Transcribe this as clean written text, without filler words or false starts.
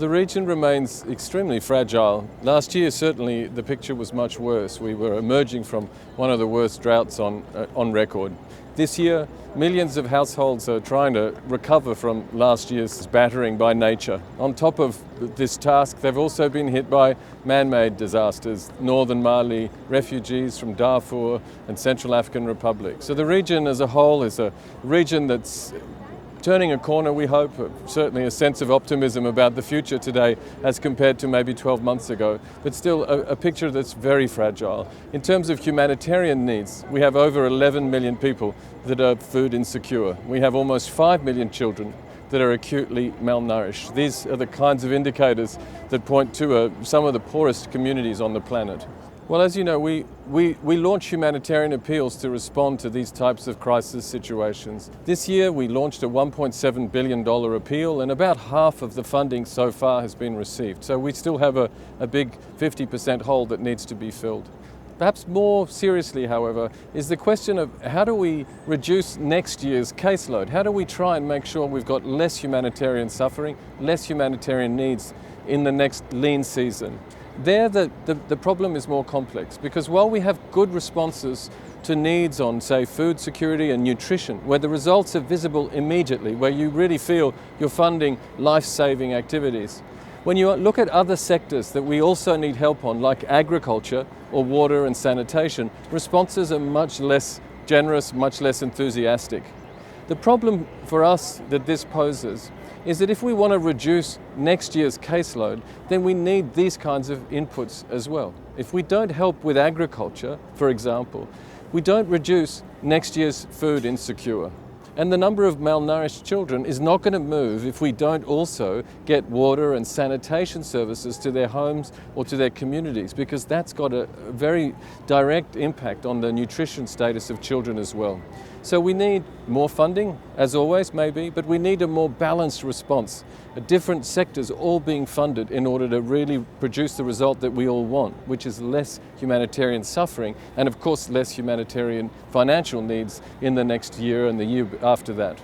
The region remains extremely fragile. Last year, certainly, the picture was much worse. We were emerging from one of the worst droughts on record. This year, millions of households are trying to recover from last year's battering by nature. On top of this task, they've also been hit by man-made disasters, northern Mali, refugees from Darfur and Central African Republic. So the region as a whole is a region that's turning a corner, we hope. Certainly a sense of optimism about the future today as compared to maybe 12 months ago, but still a picture that's very fragile. In terms of humanitarian needs, we have over 11 million people that are food insecure. We have almost 5 million children that are acutely malnourished. These are the kinds of indicators that point to some of the poorest communities on the planet. Well, as you know, we launch humanitarian appeals to respond to these types of crisis situations. This year we launched a $1.7 billion appeal, and about half of the funding so far has been received. So we still have a big 50% hole that needs to be filled. Perhaps more seriously, however, is the question of how do we reduce next year's caseload? How do we try and make sure we've got less humanitarian suffering, less humanitarian needs in the next lean season? There, the problem is more complex, because while we have good responses to needs on, say, food security and nutrition, where the results are visible immediately, where you really feel you're funding life-saving activities, when you look at other sectors that we also need help on, like agriculture or water and sanitation, responses are much less generous, much less enthusiastic. The problem for us that this poses is that if we want to reduce next year's caseload, then we need these kinds of inputs as well. If we don't help with agriculture, for example, we don't reduce next year's food insecure. And the number of malnourished children is not going to move if we don't also get water and sanitation services to their homes or to their communities, because that's got a very direct impact on the nutrition status of children as well. So we need more funding, as always, maybe, but we need a more balanced response. Different sectors all being funded in order to really produce the result that we all want, which is less humanitarian suffering and, of course, less humanitarian financial needs in the next year and the year after that.